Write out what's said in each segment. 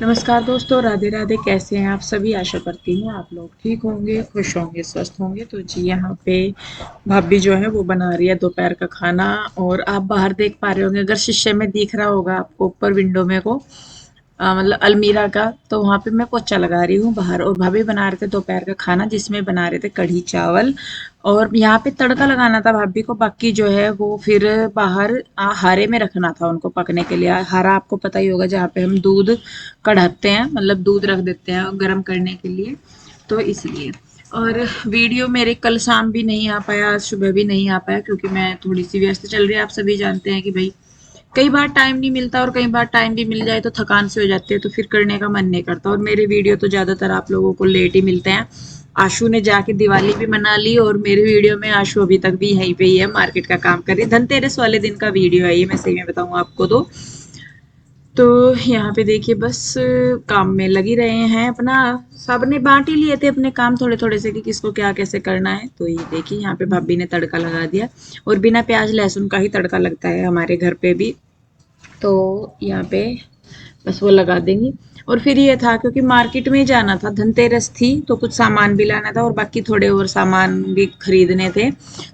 नमस्कार दोस्तों, राधे राधे। कैसे हैं आप सभी? आशा करती हूँ आप लोग ठीक होंगे, खुश होंगे, स्वस्थ होंगे। तो जी यहाँ पे भाभी जो है वो बना रही है दोपहर का खाना। और आप बाहर देख पा रहे होंगे, अगर शीशे में दिख रहा होगा आपको ऊपर विंडो में को मतलब अलमीरा का, तो वहाँ पे मैं पोछा लगा रही हूँ बाहर। और भाभी बना रहे थे दोपहर का खाना, जिसमें बना रहे थे कढ़ी चावल। और यहाँ पे तड़का लगाना था भाभी को, बाकी जो है वो फिर बाहर हारे में रखना था उनको पकने के लिए। हारा आपको पता ही होगा, जहाँ पे हम दूध कढ़ाते हैं, मतलब दूध रख देते हैं गर्म करने के लिए, तो इसलिए। और वीडियो मेरे कल शाम भी नहीं आ पाया, आज सुबह भी नहीं आ पाया, क्योंकि मैं थोड़ी सी व्यस्त चल रही है। आप सभी जानते हैं कि भाई कई बार टाइम नहीं मिलता, और कई बार टाइम भी मिल जाए तो थकान से हो जाती है, तो फिर करने का मन नहीं करता। और मेरे वीडियो तो ज़्यादातर आप लोगों को लेट ही मिलते हैं। आशु ने जाके दिवाली भी मना ली, और मेरे वीडियो में आशु अभी तक भी यहीं पे ही है, मार्केट का काम कर रही है। धनतेरस वाले दिन का वीडियो है ये, मैं सही में बताऊँ आपको तो यहाँ पे देखिए बस काम में लगी रहे हैं अपना। सबने बांट ही लिए थे अपने काम थोड़े थोड़े से कि किसको क्या कैसे करना है। तो ये देखिए यहाँ पे भाभी ने तड़का लगा दिया, और बिना प्याज लहसुन का ही तड़का लगता है हमारे घर पे भी। तो यहाँ पे बस वो लगा देंगी। और फिर ये था, क्योंकि मार्केट में ही जाना था, धनतेरस थी, तो कुछ सामान भी लाना था और बाकी थोड़े और सामान भी खरीदने थे।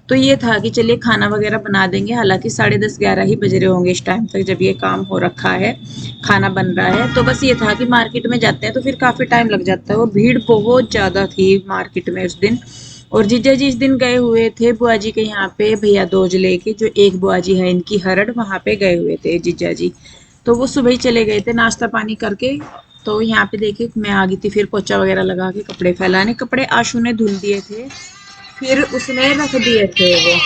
तो ये था कि चलिए खाना वगैरह बना देंगे। हालांकि 10:30-11 ही बज रहे होंगे इस टाइम तक, जब ये काम हो रखा है, खाना बन रहा है। तो बस ये था कि मार्केट में जाते हैं तो फिर काफ़ी टाइम लग जाता है, और भीड़ बहुत ज़्यादा थी मार्केट में उस दिन। और जीजा जी इस दिन गए हुए थे बुआ जी के यहाँ पे भैया दूज लेके, जो एक बुआ जी है इनकी हरड़, वहाँ पे गए हुए थे जीजा जी। तो वो सुबह ही चले गए थे नाश्ता पानी करके। तो यहाँ पे देखिए मैं आ गई थी फिर पोछा वगैरह लगा के, कपड़े फैलाने। कपड़े आशु ने धुल दिए थे, फिर उसने रख दिए थे वो।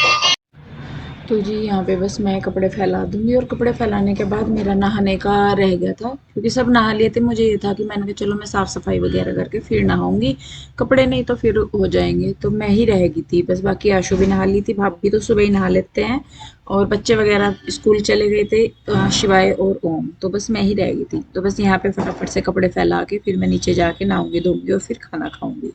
तो जी यहाँ पे बस मैं कपड़े फैला दूंगी, और कपड़े फैलाने के बाद मेरा नहाने का रह गया था, क्योंकि सब नहा लिए थे। मुझे ये था कि मैंने कहा चलो मैं साफ सफाई वगैरह करके फिर नहाऊंगी, कपड़े नहीं तो फिर हो जाएंगे। तो मैं ही रह गई थी बस, बाकी आशु भी नहा ली थी, भाभी तो सुबह ही नहा लेते हैं। और बच्चे वगैरह स्कूल चले गए थे, शिवाय और ओम, तो बस मैं ही रह गई थी। तो बस यहाँ पे फटाफट से कपड़े फैला के फिर मैं नीचे जाके नहाऊंगी धोऊंगी और फिर खाना खाऊंगी।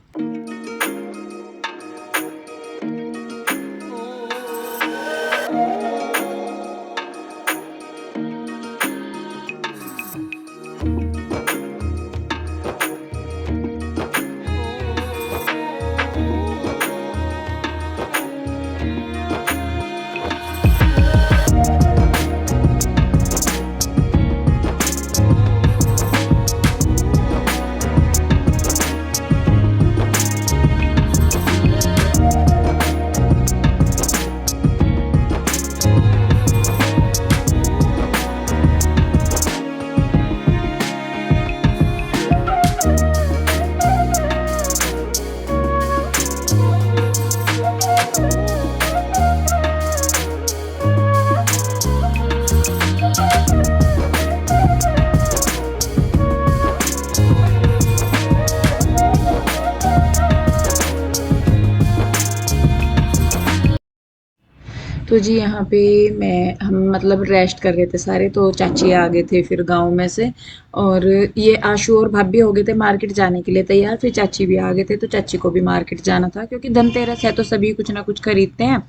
तो जी यहाँ पे मैं हम मतलब रेस्ट कर रहे थे सारे, तो चाची आ गए थे फिर गाँव में से। और ये आशु और भाभी हो गए थे मार्केट जाने के लिए तैयार, फिर चाची भी आ गए थे। तो चाची को भी मार्केट जाना था, क्योंकि धनतेरस है तो सभी कुछ ना कुछ खरीदते हैं,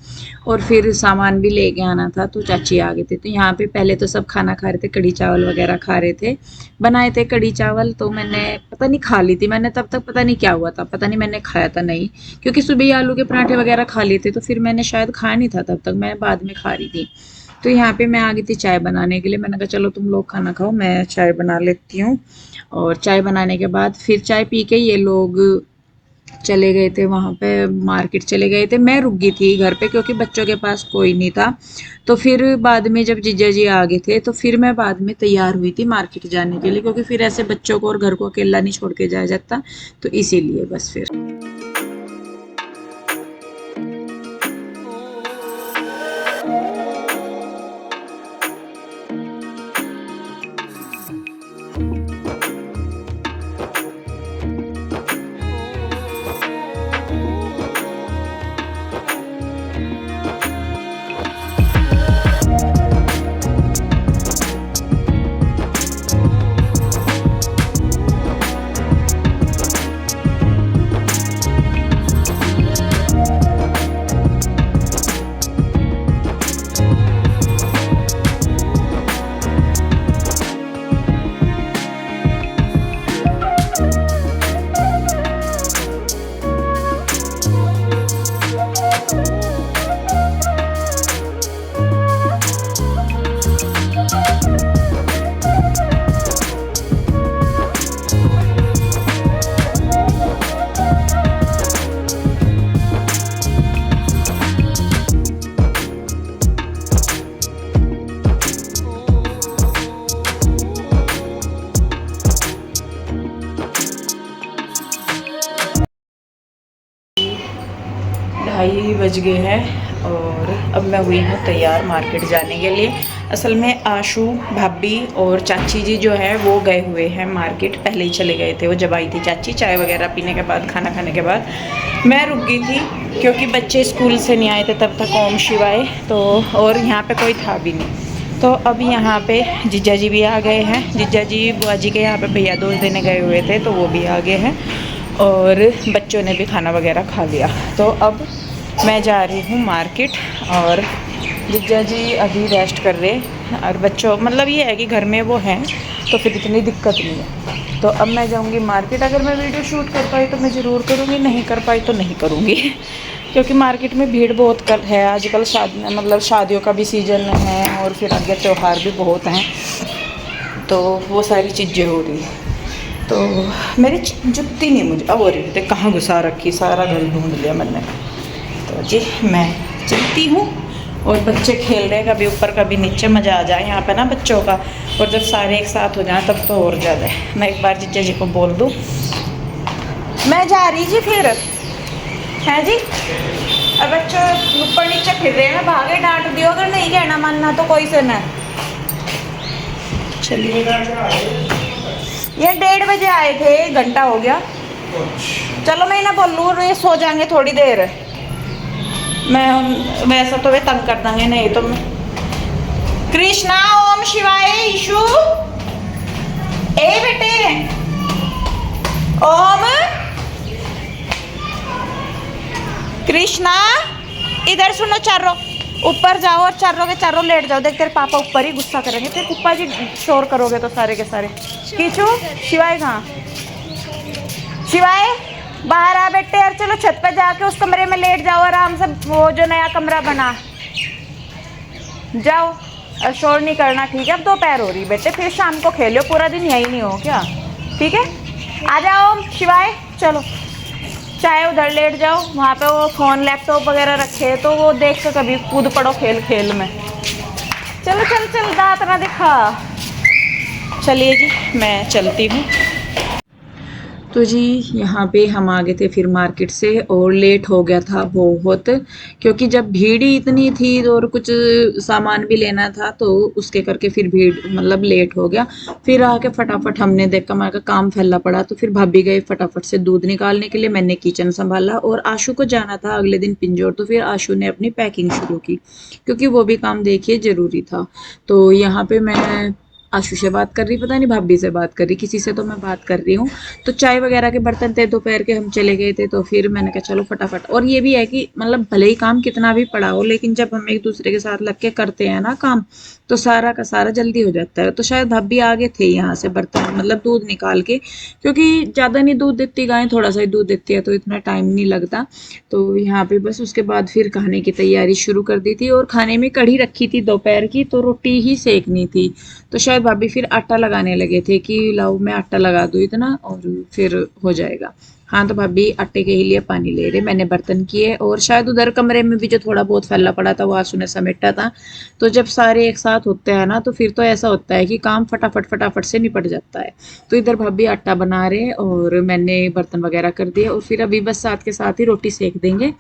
और फिर सामान भी लेके आना था। तो चाची आ गए थे। तो यहाँ पे पहले तो सब खाना खा रहे थे, कढ़ी चावल वगैरह खा रहे थे। बनाए थे कढ़ी चावल, तो मैंने पता नहीं खा ली थी मैंने तब तक, पता नहीं क्या हुआ था, पता नहीं मैंने खाया था नहीं, क्योंकि सुबह ही आलू के पराठे वगैरह खा लिए थे, तो फिर मैंने शायद खाया नहीं था तब तक, मैं बाद में खा रही थी। तो यहाँ पे मैं आ गई थी चाय बनाने के लिए। मैंने कहा चलो तुम लोग खाना खाओ, मैं चाय बना लेती हूँ। और चाय बनाने के बाद फिर चाय पी के ये लोग चले गए थे वहाँ पे, मार्केट चले गए थे। मैं रुक गई थी घर पे, क्योंकि बच्चों के पास कोई नहीं था। तो फिर बाद में जब जीजा जी आ गए थे, तो फिर मैं बाद में तैयार हुई थी मार्केट जाने के लिए, क्योंकि फिर ऐसे बच्चों को और घर को अकेला नहीं छोड़ के जाया जाता, तो इसीलिए बस फिर। 2:30 बज गए हैं और अब मैं हुई हूँ तैयार मार्केट जाने के लिए। असल में आशू, भाभी और चाची जी जो है वो गए हुए हैं मार्केट, पहले ही चले गए थे। वो जब आई थी चाची चाय वगैरह पीने के बाद, खाना खाने के बाद, मैं रुक गई थी क्योंकि बच्चे स्कूल से नहीं आए थे तब तक, ओम शिवाय। तो और यहाँ पे कोई था भी नहीं। तो अब यहाँ पे जीजा जी भी आ गए हैं। जीजा जी बुआ जी के यहाँ पे भैया दूज देने गए हुए थे तो वो भी आ गए हैं और बच्चों ने भी खाना वगैरह खा लिया। तो अब मैं जा रही हूँ मार्केट और जीजा जी अभी रेस्ट कर रहे हैं और बच्चों मतलब ये है कि घर में वो हैं तो फिर इतनी दिक्कत नहीं है। तो अब मैं जाऊँगी मार्केट। अगर मैं वीडियो शूट कर पाई तो मैं ज़रूर करूँगी, नहीं कर पाई तो नहीं करूँगी क्योंकि मार्केट में भीड़ बहुत कर है आजकल। शादी मतलब शादियों का भी सीज़न है और फिर आगे त्यौहार भी बहुत हैं तो वो सारी चीज़ें हो रही हैं। तो मेरी जुत्ती नहीं मुझे अब हो रही थी, कहाँ घुसा रखी, सारा घर ढूंढ लिया मैंने। तो जी मैं चलती हूँ और बच्चे खेल रहे हैं कभी ऊपर कभी नीचे, मज़ा आ जाए यहाँ पे ना बच्चों का। और जब सारे एक साथ हो जाएं तब तो और ज़्यादा है। मैं एक बार जीजा जी को बोल दूँ मैं जा रही जी फिर है जी। अब बच्चों ऊपर नीचे फिर रहे हैं, भागे डांट दियो अगर नहीं कहना मानना तो कोई से न। चलिए ये 1:30 बजे आए थे, 1 घंटा हो गया। चलो मैं ना बोलूँ ये सो जाएंगे थोड़ी देर, मैं वैसा तो वे तंग कर देंगे नहीं तो। कृष्णा, ओम शिवाय, ईशु, ए बेटे, ओम, कृष्णा इधर सुनो, चारों ऊपर जाओ और चारों के चारों लेट जाओ। देख तेरे पापा ऊपर ही गुस्सा करेंगे, तेरे पप्पा जी शोर करोगे तो सारे के सारे। कीचू, शिवाय कहाँ? शिवाय बाहर आ बेटे यार, चलो छत पे जाके उस कमरे में लेट जाओ आराम से, वो जो नया कमरा बना। जाओ और शोर नहीं करना, ठीक है? अब दोपहर हो रही बेटे, फिर शाम को खेलो, पूरा दिन यही नहीं हो क्या? ठीक है, आ जाओ शिवाय। चलो चाहे उधर लेट जाओ, वहाँ पे वो फ़ोन लैपटॉप वगैरह रखे तो वो देख कर कभी कूद पड़ो खेल खेल में। चलो चल चल दांत ना दिखा। चलिए जी मैं चलती हूँ। तो जी यहाँ पे हम आ गए थे फिर मार्केट से और लेट हो गया था बहुत, क्योंकि जब भीड़ ही इतनी थी और कुछ सामान भी लेना था तो उसके करके फिर भीड़ मतलब लेट हो गया। फिर आके फटाफट हमने देखा, हमारा का काम फैला पड़ा तो फिर भाभी गए फटाफट से दूध निकालने के लिए, मैंने किचन संभाला और आशु को जाना था अगले दिन पिंजौर तो फिर आशु ने अपनी पैकिंग शुरू की क्योंकि वो भी काम देखिए ज़रूरी था। तो यहाँ पे मैं आशु से बात कर रही, पता नहीं भाभी से बात कर रही, किसी से तो मैं बात कर रही हूँ। तो चाय वगैरह के बर्तन थे दोपहर के, हम चले गए थे तो फिर मैंने कहा चलो फटाफट। और ये भी है कि मतलब भले ही काम कितना भी पड़ा हो लेकिन जब हम एक दूसरे के साथ लग के करते हैं ना काम तो सारा का सारा जल्दी हो जाता है। तो शायद भाभी आगे थे यहाँ से बर्तन मतलब दूध निकाल के, क्योंकि ज़्यादा नहीं दूध देती गाय, थोड़ा सा ही दूध देती है तो इतना टाइम नहीं लगता। तो यहाँ पे बस उसके बाद फिर खाने की तैयारी शुरू कर दी थी और खाने में कढ़ी रखी थी दोपहर की तो रोटी ही सेकनी थी। तो शायद भाभी फिर आटा लगाने लगे थे कि लाओ मैं आटा लगा दूँ इतना और फिर हो जाएगा। हाँ तो भाभी आटे के ही लिए पानी ले रहे, मैंने बर्तन किए और शायद उधर कमरे में भी जो थोड़ा बहुत फैला पड़ा था वो आंसू ने समेटा था। तो जब सारे एक साथ होते हैं ना तो फिर तो ऐसा होता है कि काम फटाफट फटाफट से निपट जाता है। तो इधर भाभी आटा बना रहे और मैंने बर्तन वगैरह कर दिए और फिर अभी बस साथ के साथ ही रोटी सेक देंगे,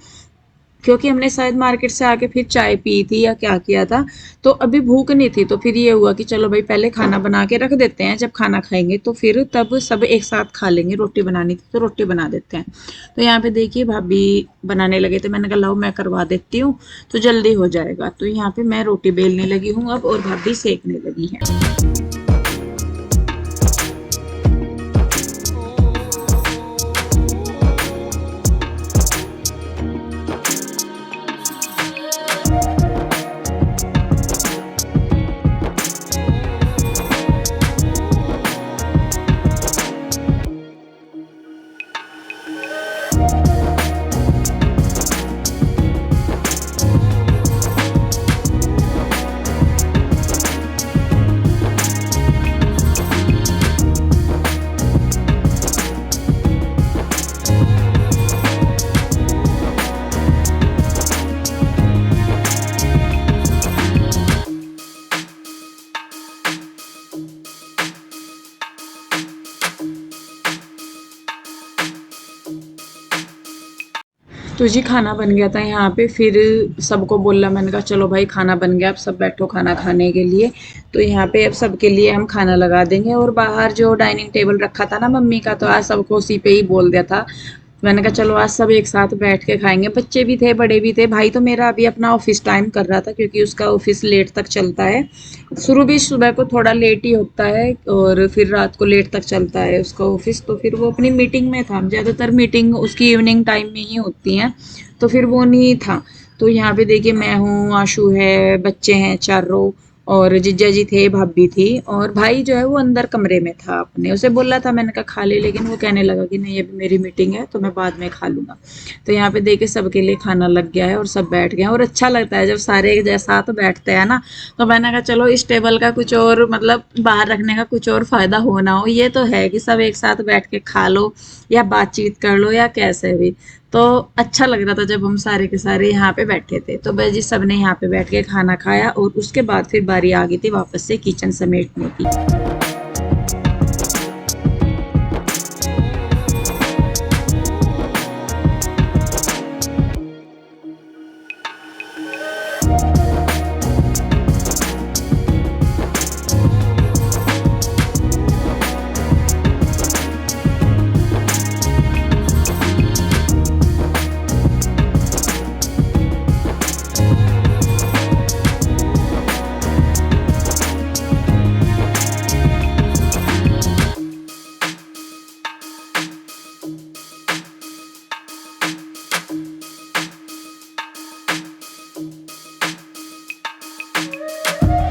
क्योंकि हमने शायद मार्केट से आके फिर चाय पी थी या क्या किया था तो अभी भूख नहीं थी। तो फिर ये हुआ कि चलो भाई पहले खाना बना के रख देते हैं, जब खाना खाएंगे तो फिर तब सब एक साथ खा लेंगे। रोटी बनानी थी तो रोटी बना देते हैं। तो यहाँ पे देखिए भाभी बनाने लगे थे, मैंने कहा लाओ मैं करवा देती हूँ तो जल्दी हो जाएगा। तो यहाँ पे मैं रोटी बेलने लगी हूँ अब और भाभी सेकने लगी है। तो जी खाना बन गया था यहाँ पे, फिर सबको बोला, मैंने कहा चलो भाई खाना बन गया, अब सब बैठो खाना खाने के लिए। तो यहाँ पे अब सबके लिए हम खाना लगा देंगे, और बाहर जो डाइनिंग टेबल रखा था ना मम्मी का, तो आज सबको उसी पे ही बोल दिया था। मैंने कहा चलो आज सब एक साथ बैठ के खाएंगे, बच्चे भी थे बड़े भी थे। भाई तो मेरा अभी अपना ऑफिस टाइम कर रहा था, क्योंकि उसका ऑफिस लेट तक चलता है। शुरू भी सुबह को थोड़ा लेट ही होता है, और फिर रात को लेट तक चलता है उसका ऑफिस। तो फिर वो अपनी मीटिंग में था, ज़्यादातर मीटिंग उसकी इवनिंग टाइम में ही होती हैं, तो फिर वो नहीं था। तो यहाँ पे देखिए मैं हूँ, आशु है, बच्चे हैं चारों, और जीजा जी थे, भाभी थी, और भाई जो है वो अंदर कमरे में था अपने। उसे बोला था मैंने कहा खा ले, लेकिन वो कहने लगा कि नहीं अभी मेरी मीटिंग है तो मैं बाद में खा लूंगा। तो यहाँ पे देखिए सबके लिए खाना लग गया है और सब बैठ गए हैं, और अच्छा लगता है जब सारे एक जैसा साथ बैठते हैं ना। तो मैंने कहा चलो इस टेबल का कुछ और मतलब बाहर रखने का कुछ और फायदा हो ना हो, ये तो है कि सब एक साथ बैठ के खा लो या बातचीत कर लो या कैसे भी। तो अच्छा लग रहा था जब हम सारे के सारे यहाँ पे बैठे थे। तो बस जी सबने यहाँ पे बैठ के खाना खाया, और उसके बाद फिर बारी आ गई थी वापस से किचन समेटने की।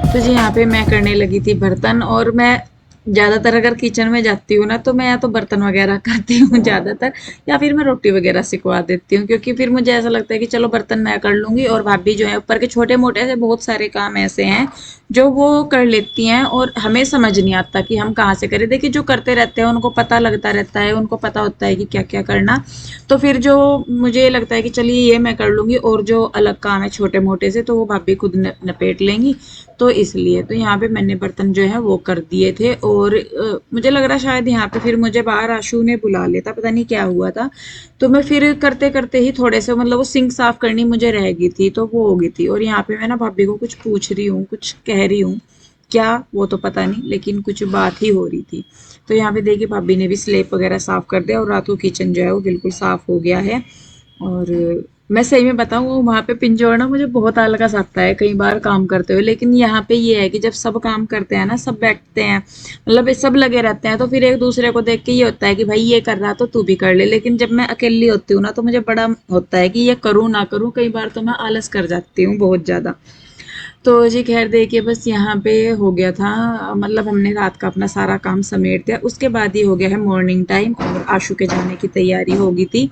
तो जी यहाँ पे मैं करने लगी थी बर्तन, और मैं ज़्यादातर अगर किचन में जाती हूँ ना, तो मैं या तो बर्तन वगैरह करती हूँ ज़्यादातर, या फिर मैं रोटी वगैरह सिकवा देती हूँ, क्योंकि फिर मुझे ऐसा लगता है कि चलो बर्तन मैं कर लूँगी, और भाभी जो है ऊपर के छोटे मोटे से बहुत सारे काम ऐसे हैं जो वो कर लेती हैं, और हमें समझ नहीं आता कि हम कहाँ से करें। देखिए जो करते रहते हैं उनको पता लगता रहता है, उनको पता होता है कि क्या क्या करना। तो फिर जो मुझे लगता है कि चलिए ये मैं कर लूँगी, और जो अलग काम है छोटे मोटे से तो वो भाभी खुद नपेट लेंगी। तो इसलिए तो यहाँ पे मैंने बर्तन जो है वो कर दिए थे, और मुझे लग रहा शायद यहाँ पे फिर मुझे बाहर आशु ने बुला लेता, पता नहीं क्या हुआ था। तो मैं फिर करते करते ही थोड़े से मतलब वो सिंक साफ करनी मुझे रह गई थी, तो वो हो गई थी। और यहाँ पे मैं ना भाभी को कुछ पूछ रही हूँ, कुछ कह रही हूँ, क्या वो तो पता नहीं, लेकिन कुछ बात ही हो रही थी। तो यहाँ पे देखिए भाभी ने भी स्लेब वगैरह साफ कर दिया, और रात को किचन जो है वो बिल्कुल साफ हो गया है। और मैं सही में बताऊँ, वो वहाँ पे पिंजौर ना मुझे बहुत आलस आता है कई बार काम करते हुए, लेकिन यहाँ पे ये है कि जब सब काम करते हैं ना, सब बैठते हैं, मतलब सब लगे रहते हैं, तो फिर एक दूसरे को देख के ये होता है कि भाई ये कर रहा तो तू भी कर ले। लेकिन जब मैं अकेली होती हूँ ना, तो मुझे बड़ा होता है कि ये करूँ ना करूँ, कई बार तो मैं आलस कर जाती हूँ बहुत ज़्यादा। तो जी खैर देखिए बस यहाँ पे हो गया था, मतलब हमने रात का अपना सारा काम समेट दिया। उसके बाद ही हो गया है मॉर्निंग टाइम, और आशु के जाने की तैयारी हो गई थी।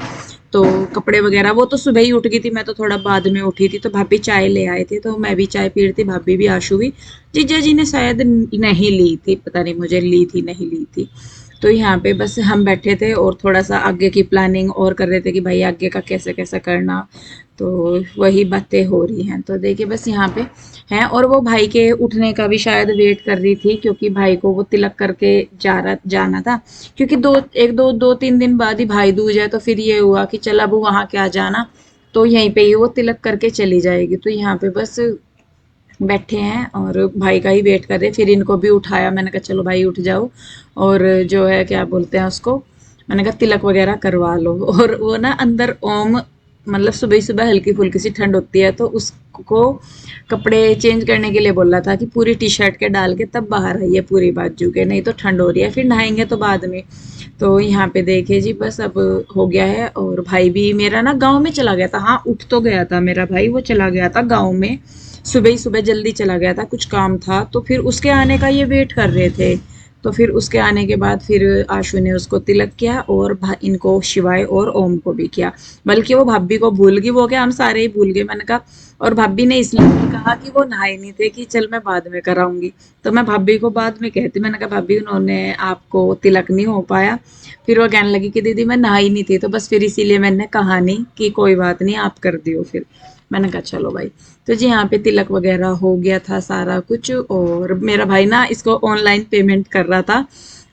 तो कपड़े वगैरह वो तो सुबह ही उठ गई थी, मैं तो थोड़ा बाद में उठी थी। तो भाभी चाय ले आए थे, तो मैं भी चाय पी रही थी, भाभी भी, आशु भी। जीजा जी ने शायद नहीं ली थी, पता नहीं मुझे ली थी नहीं ली थी। तो यहाँ पे बस हम बैठे थे और थोड़ा सा आगे की प्लानिंग और कर रहे थे कि भाई आगे का कैसे कैसे करना। तो वही बातें हो रही हैं। तो देखिए बस यहाँ पे हैं, और वो भाई के उठने का भी शायद वेट कर रही थी, क्योंकि भाई को वो तिलक करके जाना था। क्योंकि दो तीन दिन बाद ही भाई दूज है, तो फिर ये हुआ कि चल अब वहाँ क्या जाना, तो यहीं पे ही वो तिलक करके चली जाएगी। तो यहाँ पे बस बैठे हैं और भाई का ही वेट कर रहे हैं। फिर इनको भी उठाया, मैंने कहा चलो भाई उठ जाओ, और जो है क्या बोलते हैं उसको, मैंने कहा तिलक वगैरह करवा लो। और वो ना अंदर ओम, मतलब सुबह सुबह हल्की फुल्की सी ठंड होती है, तो उसको कपड़े चेंज करने के लिए बोला था कि पूरी टी शर्ट के डाल के तब बाहर आइए पूरी बाजू के, नहीं तो ठंड हो रही है, फिर नहाएंगे तो बाद में। तो यहाँ पे देखिए जी बस अब हो गया है। और भाई भी मेरा ना गाँव में चला गया था, हाँ उठ तो गया था मेरा भाई, वो चला गया था गाँव में, सुबह ही सुबह जल्दी चला गया था, कुछ काम था। तो फिर उसके आने का ये वेट कर रहे थे। तो फिर उसके आने के बाद फिर आशु ने उसको तिलक किया, और इनको शिवाय और ओम को भी किया। बल्कि वो भाभी को भूल गई, वो क्या हम सारे ही भूल गए, मैंने कहा। और भाभी ने इसलिए भी कहा कि वो नहाए नहीं थे, कि चल मैं बाद में कराऊंगी। तो मैं भाभी को बाद में कहती, मैंने कहा भाभी उन्होंने आपको तिलक नहीं हो पाया। फिर वो कहने लगी कि दीदी मैं नहाई नहीं थी, तो बस फिर इसीलिए मैंने कहा नहीं, कि कोई बात नहीं आप कर दियो फिर। मैंने कहा चलो भाई। तो जी यहाँ पे तिलक वगैरह हो गया था सारा कुछ, और मेरा भाई ना इसको ऑनलाइन पेमेंट कर रहा था,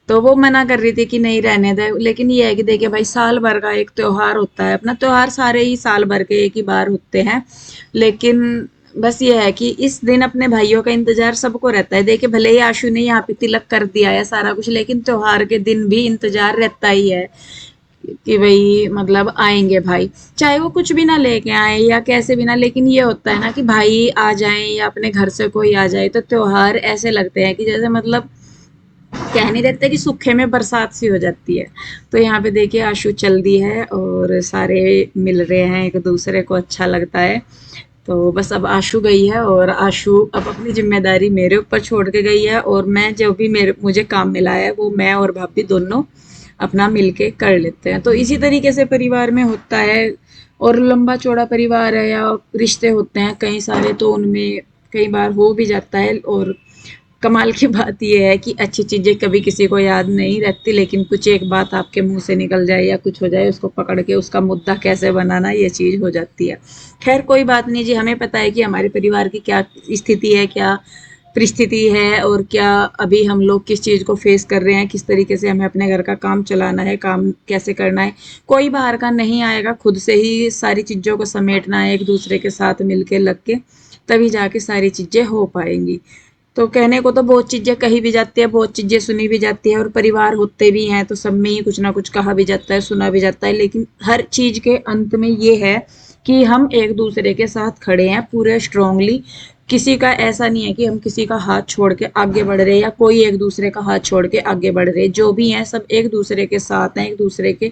तो वो मना कर रही थी कि नहीं रहने दे, लेकिन ये है कि देखिए भाई साल भर का एक त्योहार होता है, अपना त्योहार सारे ही साल भर के एक ही बार होते हैं, लेकिन बस ये है कि इस दिन अपने भाइयों का इंतजार सबको रहता है। देखिए भले ही आशु ने यहाँ पे तिलक कर दिया है सारा कुछ, लेकिन त्योहार के दिन भी इंतजार रहता ही है कि भाई मतलब आएंगे भाई, चाहे वो कुछ भी ना लेके आए या कैसे भी ना, लेकिन ये होता है ना कि भाई आ जाए या अपने घर से कोई आ जाए तो त्योहार ऐसे लगते हैं कि जैसे मतलब कह नहीं देते कि सूखे में बरसात सी हो जाती है। तो यहाँ पे देखिए आशु चल दी है और सारे मिल रहे हैं एक दूसरे को, अच्छा लगता है। तो बस अब आशु गई है और आशु अब अपनी जिम्मेदारी मेरे ऊपर छोड़ के गई है, और मैं जो भी मेरे मुझे काम मिला है वो मैं और भाभी दोनों अपना मिलके कर लेते हैं। तो इसी तरीके से परिवार में होता है। और लंबा चौड़ा परिवार है या रिश्ते होते हैं कई सारे, तो उनमें कई बार हो भी जाता है। और कमाल की बात ये है कि अच्छी चीजें कभी किसी को याद नहीं रहती, लेकिन कुछ एक बात आपके मुंह से निकल जाए या कुछ हो जाए, उसको पकड़ के उसका मुद्दा कैसे बनाना, ये चीज हो जाती है। खैर कोई बात नहीं जी, हमें पता है कि हमारे परिवार की क्या स्थिति है, क्या परिस्थिति है, और क्या अभी हम लोग किस चीज को फेस कर रहे हैं, किस तरीके से हमें अपने घर का काम चलाना है, काम कैसे करना है। कोई बाहर का नहीं आएगा, खुद से ही सारी चीजों को समेटना है, एक दूसरे के साथ मिलके लग के, तभी जाके सारी चीजें हो पाएंगी। तो कहने को तो बहुत चीजें कही भी जाती है, बहुत चीजें सुनी भी जाती है, और परिवार होते भी हैं तो सब में ही कुछ ना कुछ कहा भी जाता है, सुना भी जाता है, लेकिन हर चीज के अंत में ये है कि हम एक दूसरे के साथ खड़े हैं पूरे स्ट्रांगली। किसी का ऐसा नहीं है कि हम किसी का हाथ छोड़ के आगे बढ़ रहे, या कोई एक दूसरे का हाथ छोड़ के आगे बढ़ रहे, जो भी हैं सब एक दूसरे के साथ हैं, एक दूसरे के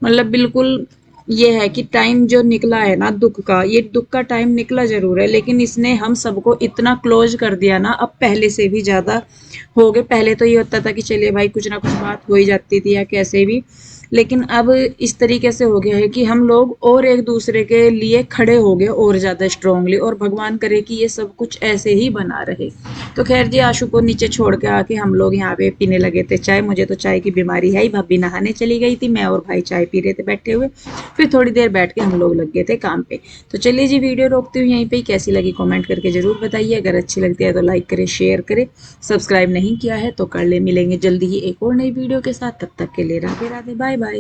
मतलब बिल्कुल। ये है कि टाइम जो निकला है ना दुख का, ये दुख का टाइम निकला जरूर है, लेकिन इसने हम सबको इतना क्लोज कर दिया ना, अब पहले से भी ज्यादा हो गए। पहले तो ये होता था कि चलिए भाई कुछ ना कुछ बात हो ही जाती थी या कैसे भी, लेकिन अब इस तरीके से हो गया है कि हम लोग और एक दूसरे के लिए खड़े हो गए और ज्यादा स्ट्रांगली, और भगवान करे कि ये सब कुछ ऐसे ही बना रहे। तो खैर जी, आशु को नीचे छोड़ के आके हम लोग यहाँ पे पीने लगे थे चाय। मुझे तो चाय की बीमारी है ही, भाभी नहाने चली गई थी, मैं और भाई चाय पी रहे थे बैठे हुए। फिर थोड़ी देर बैठ के हम लोग लग गए थे काम पे। तो चलिए जी, वीडियो रोकती हूँ यहीं पे। कैसी लगी कमेंट करके जरूर बताइए, अगर अच्छी लगती है तो लाइक करें, शेयर करें, सब्सक्राइब नहीं किया है तो कर ले। मिलेंगे जल्दी ही एक और नई वीडियो के साथ, तब तक के लिए राधे राधे, बाय बाय।